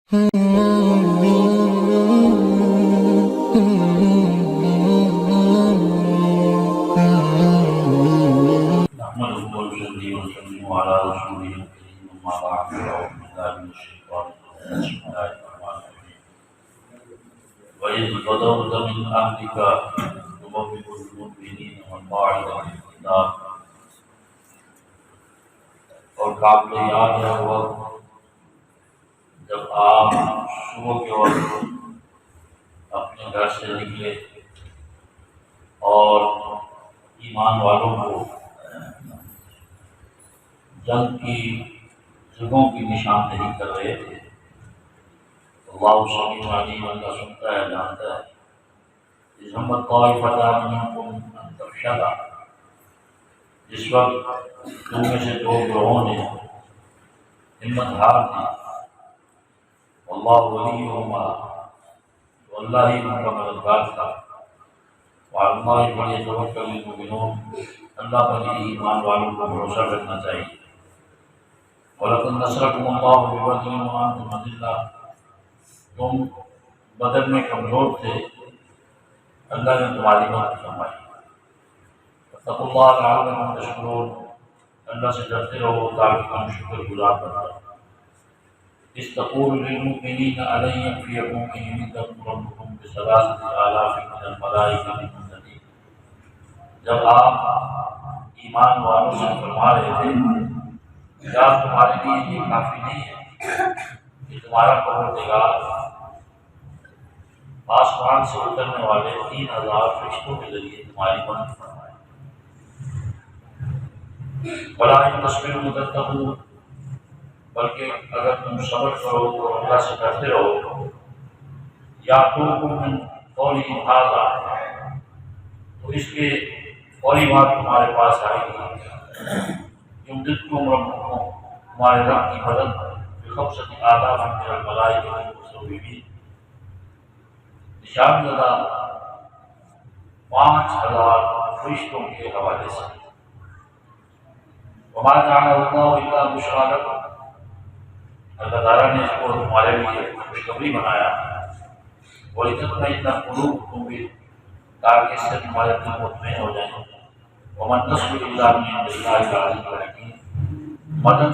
وَإِذْ غَدَوْتَ مِنْ أَهْلِكَ تُبَوِّئُ الْمُؤْمِنِينَ مَقَاعِدَ لِلْقِتَالِ۔ اور قابل یاد ہے وہ جب آپ صبح کے وقت اپنے گھر سے نکلے اور ایمان والوں کو جنگ کی جگہوں کی نشاندہی کر رہے تھے۔ اللہ سمیع علیم، اللہ سنتا ہے، جانتا ہے۔ اذ ہمت طائفتان منکم ان تفشلا، جس وقت تم میں سے دو گروہوں نے ہمت ہار دی، واللہ ولیہما، تو اللہ ہی ان کا مددگار تھا، وعلی اللہ فلیتوکل المؤمنون، اللہ پر ہی ایمان والوں کو بھروسہ رکھنا چاہیے۔ وَلَقَدْ نَصَرَكُمُ اللَّهُ بِبَدْرٍ وَأَنْتُمْ أَذِلَّةٌ، تم بدر میں کمزور تھے، اللہ نے تمہاری مدد فرمائی۔ فَاتَّقُوا اللَّهَ لَعَلَّكُمْ تَشْكُرُونَ، اللہ سے ڈرتے رہو تاکہ تم شکر گزار بنو۔ اذ تقول للمؤمنین ألن يكفيكم أن يمدكم ربكم بثلاثة آلاف من الملائكة منزلين، جب آپ ایمان والوں سے فرما رہے تھے کیا تمہارے لیے یہ کافی نہیں ہے کہ تمہارا پروردگار آسمان سے اترنے والے 3000 فرشتوں کے ذریعے تمہاری مدد فرمائے۔ بلا ان تصویروں میں تتقون، بلکہ اگر تم صبر کرو تو اللہ سے ڈرتے رہو، یا توکم من قولہم ھذا، تو اس کے فوری بات تمہارے پاس آئے گی، یمددکم ربکم، تمہارے رب کی مدد بخمسۃ آلاف من الملائکۃ مسومین، نشان زدہ 5000 فرشتوں کے حوالے سے۔ وما جعلہ اللہ الا بشریٰ لکم، اللہ تعالیٰ نے اس کو تمہارے لیے خوشخبری بنایا، وَلِتَطْمَئِنَّ قُلُوبُكُم بِهِ، تاکہ اس سے تمہارے دل مطمئن ہو جائیں۔ وَمَا النَّصْرُ إِلَّا مِنْ عِندِ اللَّهِ الْعَزِيزِ الْحَكِيمِ، مدد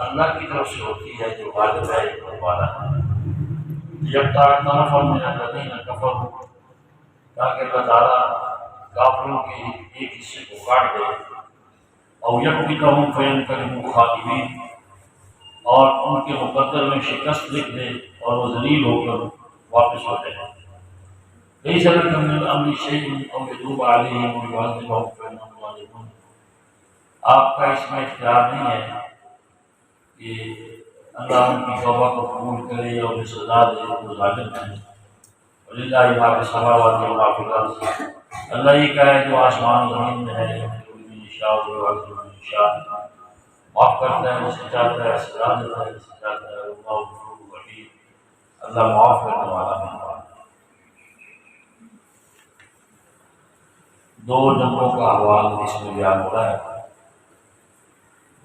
اللہ کی طرف سے ہوتی ہے جو غالب ہے، حکمت والا ہے۔ لِيَقْطَعَ طَرَفًا مِنَ الَّذِينَ كَفَرُوا، تاکہ اللہ تعالیٰ کافروں کے ایک حصے کو کاٹ دے، أَوْ يَكْبِتَهُمْ فَيَنْقَلِبُوا خَائِبِينَ، اور ان کے مقدر میں شکست لکھ دے اور وہ ذلیل ہو کر واپس ہو جائے۔ لَيْسَ لَكَ مِنَ الْأَمْرِ شَيْءٌ أَوْ يَتُوبَ عَلَيْهِمْ أَوْ يُعَذِّبَهُمْ فَإِنَّهُمْ ظَالِمُونَ، آپ کا اس میں اختیار نہیں ہے کہ اللہ ان کی توبہ کو قبول کرے یا انہیں سزا دے، وہ ظالم ہیں۔ وَلِلَّهِ مَا فِي السَّمَاوَاتِ وَمَا فِي الْأَرْضِ، اللہ یہ کا ہے جو آسمان زمین میں ہے، يَغْفِرُ لِمَن يَشَاءُ وَيُعَذِّبُ مَن يَشَاءُ، معاف کرتا ہے جسے چاہتا ہے، سزا دیتا ہے جسے چاہتا ہے، واللہ غفور رحیم، اللہ معاف کرنے والا مہربان ہے۔ دو جنگوں کا احوال اس میں بیان ہو رہا ہے۔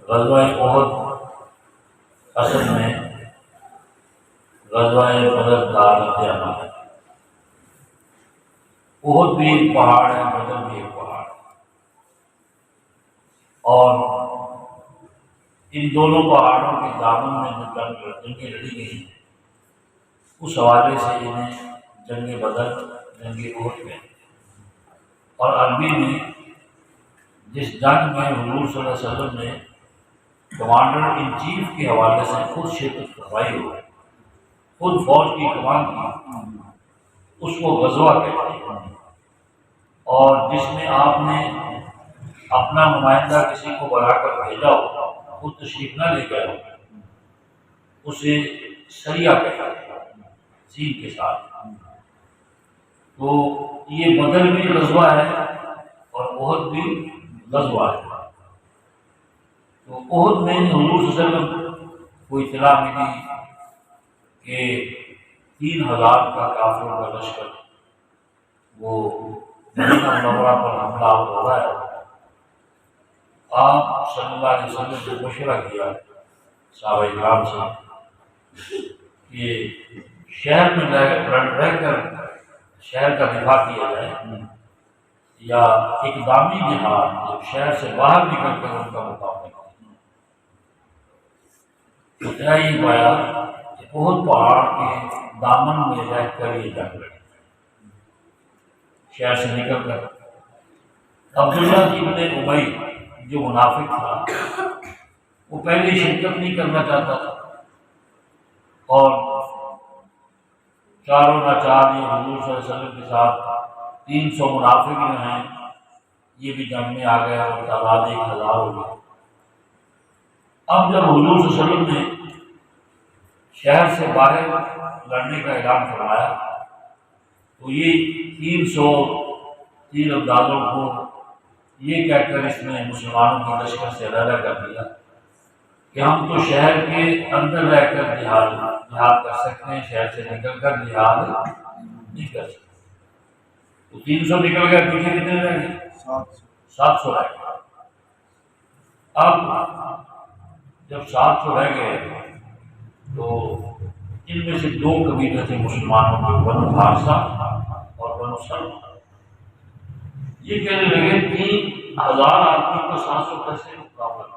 غزوہ احد اصل میں غزوہ بدر کا رد عمل ہے۔ احد بھی ایک پہاڑ ہے، بدر بھی ایک پہاڑ ہے، اور ان دونوں پہاڑوں کے دامن میں جو جنگیں لڑی گئی ہیں اس حوالے سے انہیں جنگ بدر، جنگ احد میں، اور عربی میں جس جنگ میں حضور صلی اللہ علیہ وسلم نے کمانڈر ان چیف کے حوالے سے خود شرکت فرمائی ہو، خود فوج کی کمان کی، اس کو غزوہ کہتے ہیں، اور جس میں آپ نے اپنا نمائندہ کسی کو بلا کر بھیجا ہو، خود تشریف نہ لے گئے ہو، اسے سریہ کہتے ہیں، سین کے ساتھ۔ تو یہ بدر بھی غزوہ ہے اور احد بھی غزوہ ہے۔ تو احد میں حضور صلی اللہ علیہ وسلم کو اطلاع ملی کہ 3000 کا کافروں کا لشکر وہ مدینہ منورہ پر حملہ ہو رہا ہے۔ آپ صلی اللہ علیہ وسلم نے مشورہ کیا صحابہ کرام سے کہ شہر میں رہ کر شہر کا دفاع کیا جائے یا اقدامی جہاد جب شہر سے باہر نکل کر ان کا مقابلہ کیا۔ تو کیا یہ پایا کہ بہت پہاڑ کے دامن میں رہ کر یہ جنگ لڑی، شہر سے نکل کر۔ عبداللہ ابن ابی جو منافق تھا وہ پہلے شرکت نہیں کرنا چاہتا تھا، اور چاروں ناچار یہ حضور صلی اللہ علیہ وسلم کے ساتھ 300 منافق جو ہیں یہ بھی جنگ میں آ گیا اور تعداد 1000 ہو گئی۔ اب جب حضور صلی اللہ علیہ وسلم نے شہر سے باہر لڑنے کا اعلان فرمایا تو یہ 300 تیر اندازوں کو یہ کہہ کر اس نے مسلمانوں کے لشکر سے علیحدہ کر دیا کہ ہم تو شہر کے اندر رہ کر جہاد کر سکتے ہیں، شہر سے نکل کر جہاد نہیں کر سکتے۔ تو 300 نکل گئے، پیچھے کتنے رہ گئے؟ 700 رہ گئے۔ اب جب 700 رہ گئے تو ان میں سے 2 قبیلے تھے مسلمانوں کے، بنو حارثہ اور بنو سلمہ۔ یہ کہنے لگے 3000 آدمی کو 700 کیسے مقابلہ کریں؟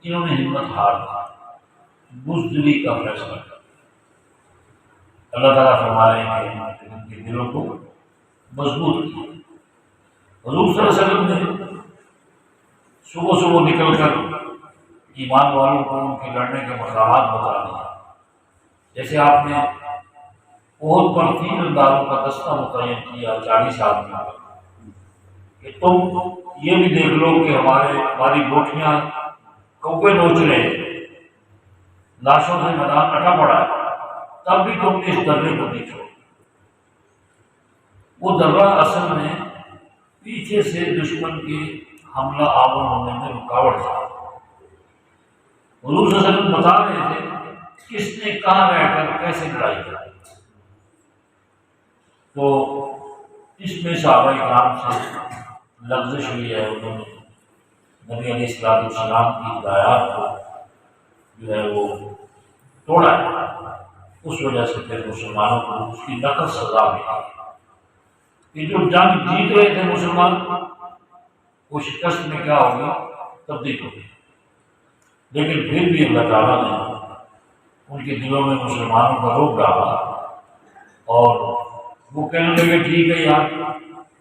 انہوں نے ہمت ہار دی، بزدلی کا فیصلہ کیا۔ اللہ تعالیٰ فرما رہے ہیں کہ ان کے دلوں کو مضبوط کیا۔ حضور صلی اللہ علیہ وسلم نے صبح صبح نکل کر ایمان والوں کو ان کے لڑنے کے مقامات بتا دیا۔ جیسے آپ نے بہت پر 3 اندازوں کا دستہ متعین کیا 40 آدمی کا کہ تم یہ بھی دیکھ لو کہ ہماری گوٹیاں کوے نوچ رہے ہیں، لاشوں سے میدان اٹا پڑا ہے، تب بھی تم نے اس درے کو نہیں چھوڑا۔ وہ درہ اصل میں پیچھے سے دشمن کے حملہ آور ہونے میں رکاوٹ تھا۔ حضور صلی اللہ علیہ وسلم بتا رہے تھے کس نے کہاں رہ کر کیسے لڑائی کرائی۔ تو اس میں صحابہ کرام سے لغزش ہوئی ہے، انہوں نے نبی علیہ السلام کی ہدایات کو جو ہے وہ توڑا ہے، اس وجہ سے پھر مسلمانوں کو اس کی نقد سزا ملی کہ جو جنگ جیت رہے تھے مسلمان وہ شکست میں کیا ہوگی؟ تبدیل ہوگی۔ لیکن پھر بھی اللہ تعالیٰ نے ان کے دلوں میں مسلمانوں کا روب ڈالا اور وہ کہنے لگے ٹھیک ہے یار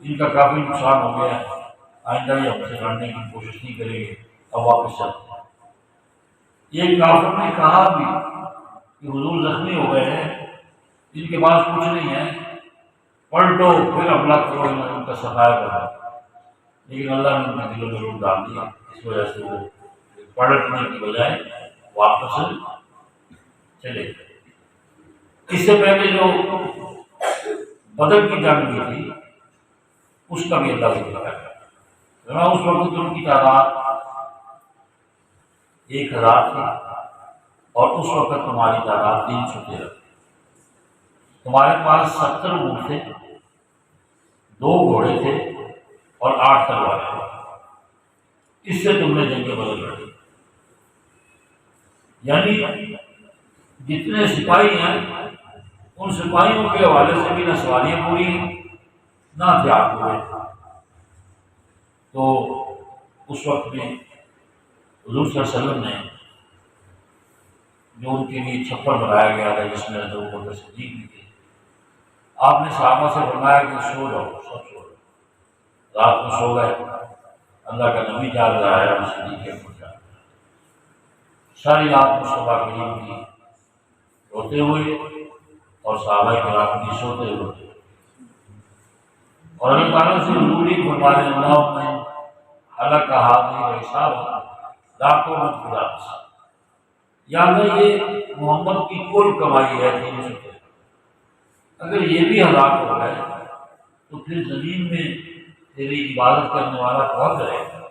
ان کا کافی نقصان ہو گیا ہے، آئندہ یہ ہم سے لڑنے کی کوشش نہیں کریں گے، اب واپس چلتے ہیں۔ یہ کافر نے کہا بھی کہ حضور زخمی ہو گئے ہیں، ان کے پاس کچھ نہیں ہے، پلٹو پھر حملہ کرو، ان کا صفایا کرو۔ لیکن اللہ نے ان کے دلوں میں روب ڈال دیا، اس وجہ سے وہ پلٹنے کی بجائے واپس چلے گئے۔ اس سے پہلے جو بدر کی جنگ ہوئی تھی اس کا بھی اللہ ذکر کرتا ہے۔ اس وقت ان کی تعداد 1000 تھی اور اس وقت تمہاری تعداد 313 تھی۔ تمہارے پاس 70 اونٹ تھے، 2 گھوڑے تھے اور 8 تلواریں تھیں۔ اس سے تم نے جنگ بدر لڑی۔ یعنی جتنے سپاہی ہیں ان سپاہیوں کے حوالے سے بھی نہ سواریاں پوری ہیں نہ ہتھیار پورے۔ تو اس وقت میں حضور صلی اللہ علیہ وسلم نے جو ان کے لیے چھپر بنایا گیا تھا جس میں حضرت ابوبکر صدیق بھی تھے، آپ نے صحابہ سے فرمایا کہ سو جاؤ، سب سو جاؤ۔ رات کو سو گئے، اللہ کا نبی جاگ رہا ہے اور صدیق کے اوپر جاگ رہا ہے۔ ساری رات مصطفیٰ کریم کی روتے ہوئے اور صحابہ کرام کی سوتے ہوئے، اور اللہ تعالیٰ سے حضوری فرمانے اللہم حلق حاضی و حساب لاکھوں مت خدا، یا اللہ یہ محمد کی کل کمائی ہے 300، اگر یہ بھی ہلاک ہو گئے تو پھر زمین میں تیری عبادت کرنے والا کون رہے گا؟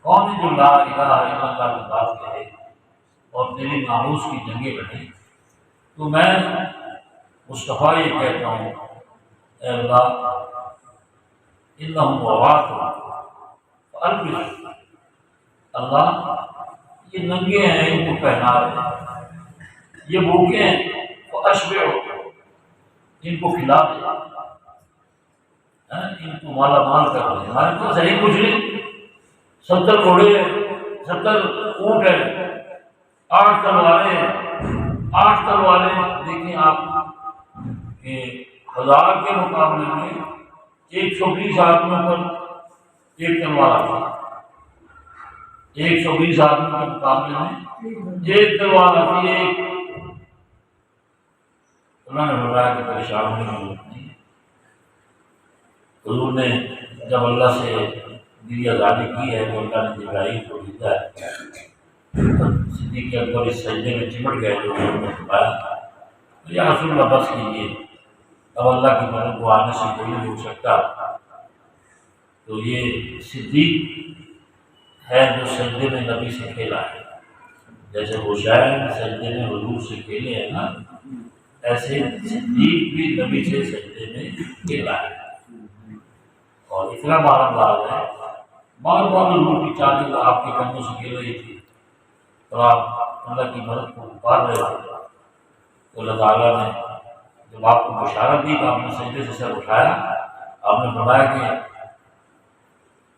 کون ہے جو لا الہ الا اللہ کی بات کہے اور تیری ناموس کی جنگیں لڑے؟ تو میں مصطفیٰ یہ کہتا ہوں اے اللہ انہم وغات فالبس، اللہ یہ ننگے ہیں ان کو پہنا رہے ہیں، یہ بھوکے ہیں تو اشبع ان کو کھلا دے، ان کو مالا مال کر دے۔ ہمارے پاس ہے ہی کچھ نہیں، 70 گھوڑے ہیں، 70 اونٹ ہیں، 8 تلواریں ہیں، 8 تلواریں دیکھیں آپ کہ 1000 کے مقابلے میں 120 آدمیوں پر ایک تلوار آتی ہے، 120 آدمیوں کے مقابلے میں ایک تلوار آتی ہے۔ انہوں نے فرمایا کہ پریشان ہونے کی ضرورت نہیں۔ حضور نے جب اللہ سے دلی آزادی کی ہے تو اللہ نے جبرائیل کو بھیجا ہے، صدیق اکبر اس سجدے میں چمٹ گئے جو انہوں نے فرمایا یا رسول اللہ بس کیجیے، اب اللہ کی مدد کو آنے سے کوئی نہیں روک سکتا۔ تو یہ صدیق ہے جو سجدے میں نبی سے کھیلا ہے، جیسے حسین سجدے میں حضور سے کھیلے ہیں نا، ایسے صدیق بھی نبی سے سجدے میں کھیلا ہے۔ اور اتنا مالدار ہے، بار بار حضور کی چادر آپ کے کندھوں سے گر رہی تھی اور آپ اللہ کی مدد کو پکار رہے تھے، تو اللہ تعالیٰ نے جب آپ کو بشارت دی تو آپ نے سجدے سے سر اٹھایا، آپ نے فرمایا کہ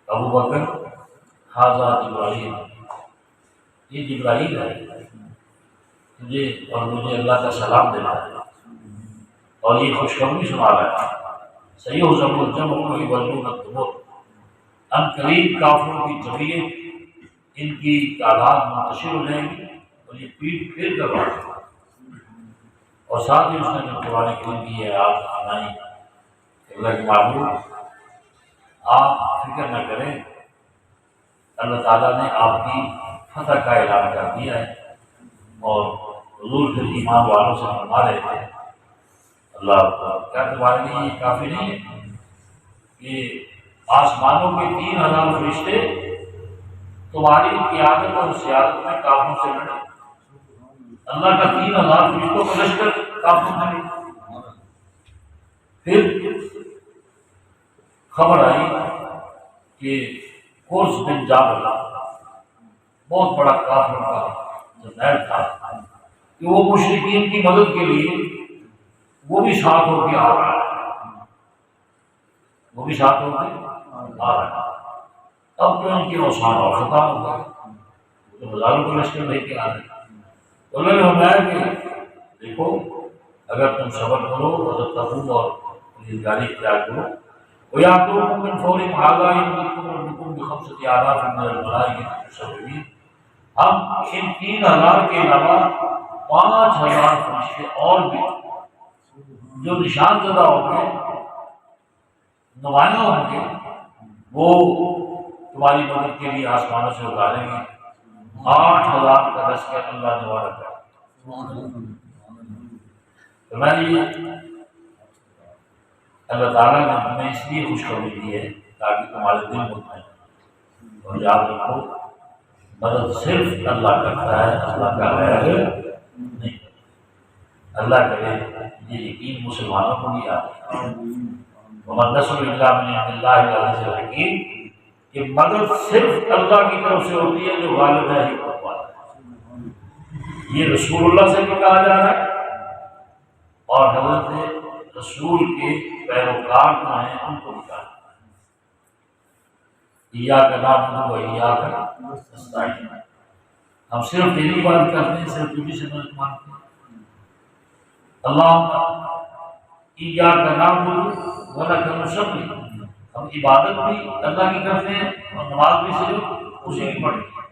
ابو بکر ھذا جبرائیل، یہ جبرائیل ہے، تجھے اور مجھے اللہ کا سلام دینا ہے اور یہ خوشخبری سنا رہا ہے، سیہزم الجمع ویولون الدبر، ان قریب کافروں کی جمعیت ان کی تعداد منتشر ہو جائے گی اور یہ پیٹ پھیر کر بات ہے۔ اور ساتھ ہی اس نے جو قرآن کریم کی ہے آپ سنائی، اللہ کے معبود آپ فکر نہ کریں، اللہ تعالیٰ نے آپ کی فتح کا اعلان کر دیا ہے۔ اور حضور پھر ایمان والوں سے فرما رہے تھے اللہ کیا تمہارے لیے یہ کافی نہیں ہے کہ آسمانوں کے 3000 فرشتے تمہاری قیادت اور سیادت میں کافروں سے لڑے؟ اللہ کا 3000 فرشتوں کا لشکر کافروں سے لڑے۔ پھر خبر آئی کہ قرظ بن جابر بہت بڑا کافر کا جرنیل تھا کہ وہ مشرکین کی مدد کے لیے وہ بھی ساتھ ہو کے آ رہا ہے، وہ بھی ساتھ ہو کے آ رہا ہے۔ اب تو ان کی اوسان اور ختم ہو گئے، تو ہزاروں کو لشکر لے کے آ رہے ہیں۔ تو انہوں نے فرمایا کہ دیکھو اگر تم صبر کرو اور تقوی اور پرہیزگاری اختیار کرو وَيَأْتُوكُم مِّن فَوْرِهِمْ هَٰذَا يَمْدِدْكُمْ رَبُّكُم بِخَمْسَةِ آلَافٍ مِّنَ الْمَلَائِكَةِ مُسَوِّمِينَ، ہم ان 3000 کے علاوہ 5000 فرشتے اور بھی جو نشان زدہ ہوں گے، نمایاں ہوں گے، وہ تمہاری مدد کے لیے آسمانوں سے اتاریں گے۔ 8000 کا لشکر اللہ نے وعدہ کیا۔ تو میں یہ اللہ تعالیٰ نے ہمیں اس لیے خوشخبری دی ہے تاکہ تمہارے دل مطمئن ہوں، اور یاد رکھو مدد صرف اللہ کرتا ہے، اللہ کا غیر نہیں۔ اللہ کرے یہ یقین مسلمانوں کو بھی آتا ہے، وَمَن نَّصْرُ إِلَّا مِنْ عِندِ اللَّهِ الْعَزِيزِ الْحَكِيمِ، کہ مدد صرف اللہ کی طرف سے ہوتی ہے جو غالب ہے، حکمت والا ہے۔ یہ رسول اللہ سے بھی کہا جا رہا ہے اور حضرت رسول کے پیروکار جو ہیں ان کو بھی کہا جا رہا ہے، ایاک نعبد و ایاک نستعین، ہم صرف تیری بات کرتے ہیں، صرف تجھی سے مدد مانگتے ہیں۔ اللہم ایاک نعبد و لک نصلی، ہم عبادت بھی اللہ کی کرتے ہیں اور نماز بھی صرف اسی کی پڑھتے ہیں۔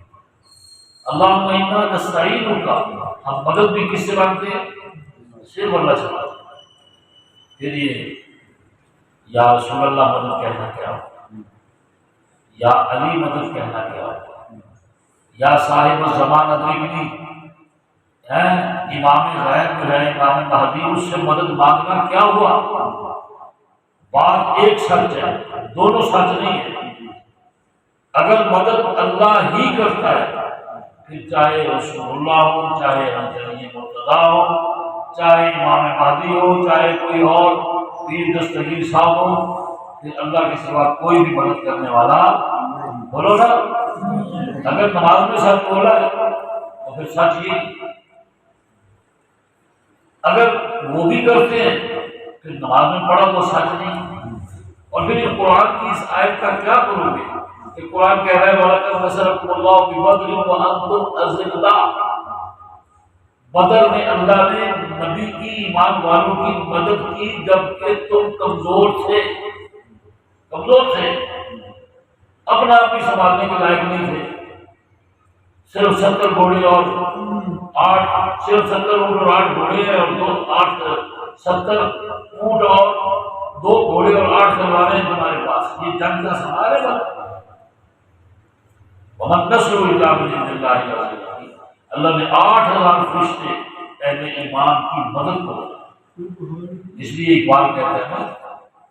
اللہم انا نستعینک، ہم مدد بھی کس سے مانگتے ہیں؟ صرف اللہ سے مانگتے ہیں۔ پھر یہ یا رسول اللہ مدد کہنا کیا ہوتا، یا علی مدد کہنا کیا ہوتا، یا صاحب الزمان ادرکنی ہے امام غیب جو ہے امام مہدی، اس سے مدد مانگنا کیا ہوا؟ بات ایک سچ ہے، دونوں سچ نہیں ہے۔ اگر مدد اللہ ہی کرتا ہے پھر چاہے رسول اللہ ہو، چاہے علی مرتضیٰ ہو، چاہے امام مہدی ہو، چاہے کوئی اور پیر دستگیر صاحب ہو، پھر اللہ کے سوا کوئی بھی مدد کرنے والا بولو نا۔ اگر نماز میں سچ بولا ہے تو پھر سچ ہی اگر وہ بھی کرتے ہیں پھر نماز میں پڑھا وہ سچ نہیں، اور پھر یہ قرآن کی اس آیت کا کیا کرو گے کہ قرآن کہہ رہا ہے وَلَقَدْ نَصَرَكُمُ اللَّهُ بِبَدْرٍ وَأَنْتُمْ أَذِلَّةٌ، بدر میں اللہ نے نبی کی، ایمان والوں کی مدد کی جبکہ تم کمزور تھے، اپنا آپ بھی سنبھالنے کے لائق نہیں تھے، صرف 70 گھوڑے اور 8 گھوڑے ہیں اور 70 اونٹ اور 2 گھوڑے اور 8 تلواریں ہمارے پاس، یہ جنگ کا سہارا ہے۔ وَمَن نَّصْرُ إِلَّا بِإِذْنِ اللَّهِ الْعَزِيزِ الْحَكِيمِ، اللہ نے 8000 فرشتے اہل ایمان کی مدد کو، اس لیے اقبال کہتے ہیں نا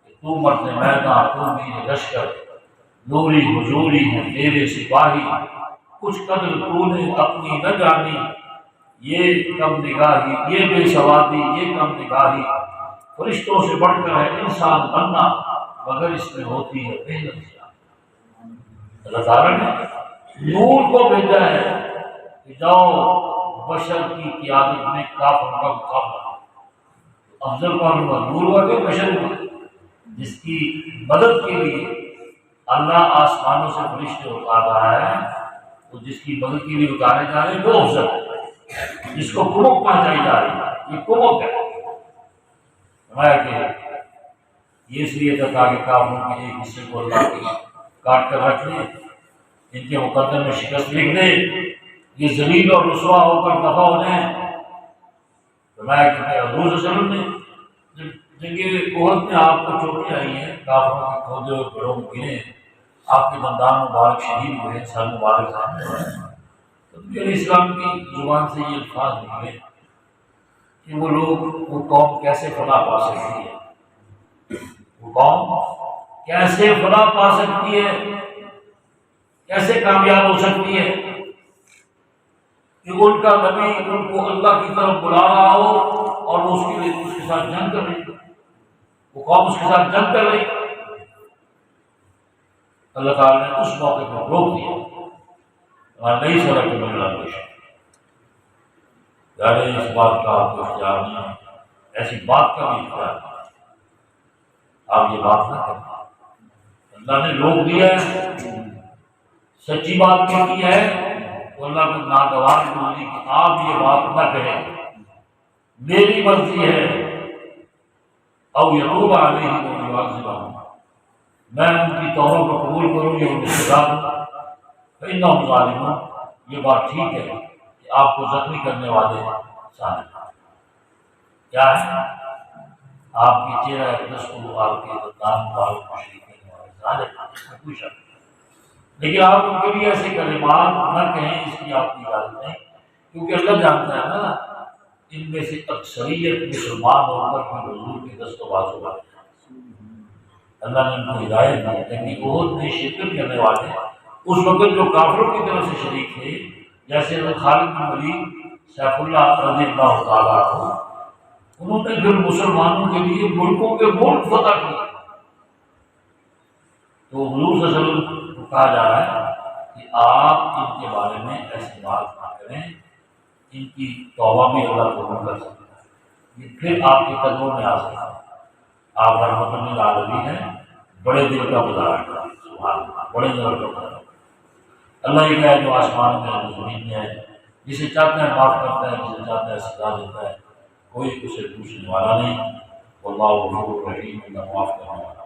کہ تو مرد میدان تو میر لشکر، نوری حضوری ہے تیرے سپاہی، کچھ قدر تو نے اپنی نہ جانی، یہ کم نگاہی، یہ بے سوادی، یہ کم نگاہی، فرشتوں سے بڑھ کر ہے انسان بننا، مگر اس میں ہوتی ہے محنت۔ اللہ تعالیٰ نے نور کو بھیجا ہے کہ جاؤ بشر کی قیادت میں کافر کا مقابلہ، افضل کون ہوا؟ نور ہوا کہ بشر ہوا؟ جس کی مدد کے لیے اللہ آسمانوں سے فرشتے اتار رہا ہے، تو جس کی مدد کے لیے اتارے جا رہے ہیں وہ افضل ہے، جس کو کمک پہنچائی جا رہی ہے یہ کمک ہے۔ فرمایا کہ یہ اس لیے تھا کہ کافروں کے ایک حصے کو اللہ کے کاٹ کر رکھ لے، ان کے مقدر میں شکست لکھ دے، یہ ذلیل اور رسوا ہو کر دفع ہو جائیں۔ فرمایا کہ حضور صلی اللہ علیہ وسلم نے جنگ احد میں آپ کو چوٹیں آئی ہیں، کافروں کے کھودے اور پیڑوں میں گرے، آپ کے دندان مبارک شہید ہوئے، سر مبارک سامنے ہوئے، تو نبی علیہ السلام کی زبان سے یہ الفاظ نکلے کہ وہ لوگ، وہ قوم کیسے فلاح پا سکتی ہے، وہ قوم کیسے فلاح پا سکتی ہے، کیسے کامیاب ہو سکتی ہے کہ ان کا نبی ان کو اللہ کی طرف بلا رہا ہو اور وہ اس کے ساتھ جنگ کر رہی، وہ قوم اس کے ساتھ جنگ کر رہی۔ اللہ تعالیٰ نے اس موقع کو روک دیا اور نہیں سڑک کے ملنا پیش، یعنی اس بات کا آپ کو اختیار نہیں ہے، ایسی بات کا بھی اختیار نہیں، آپ یہ بات نہ کریں۔ اللہ نے روک دیا ہے، سچی بات کہتی ہے تو اللہ کو ناگوار بولی کہ آپ یہ بات نہ کہیں، میری مرضی ہے، او یتوب علیہم و یعذبہم، میں ان کی توبہ کو قبول کروں یا ان کی سزا دوں، فإنہم ظالمون، یہ بات ٹھیک ہے کہ آپ کو زخمی کرنے والے ظالم کیا ہے، آپ کے چہرہ اقدس کو، آپ کے دندان مبارک کو شریک کرنے والے ظالم، اس میں کوئی شک نہیں، لیکن آپ ان کے لیے ایسے کلمات نہ کہیں، اس کی آپ کی اجازت نہیں، کیونکہ اللہ جانتا ہے نا ان میں سے اکثریت مسلمان ہو کر بھی حضور کے دست و بازو والے ہیں۔ اللہ نے ان کو ہدایت دی، لیکن احد میں شرکت کرنے والے اس وقت جو کافروں کی طرف سے شریک تھے، جیسے حضرت خالد بن ولید سیف اللہ رضی اللہ تعالیٰ عنہ، انہوں نے پھر مسلمانوں کے لیے ملکوں کے ملک فتح کیے، تو حضور صلی اللہ علیہ وسلم کو کہا جا رہا ہے کہ آپ ان کے بارے میں ایسی بات نہ کریں، ان کی توبہ بھی اللہ قبول کر سکتا ہے، یہ پھر آپ کے قدموں میں آ سکتا ہے۔ آپ رحمت للعالمین ہیں، بڑے دل کا گزارا کریں، سبحان اللہ، بڑے دل کا گزارا کریں۔ اللہ یہ ہے جو آسمان میں ہے، زمین میں ہے، جسے چاہتا ہے معاف کرتا ہے، جسے چاہتا ہے سزا دیتا ہے، کوئی اسے پوچھنے والا نہیں، واللہ غفور رحیم، اللہ معاف کرنے والا۔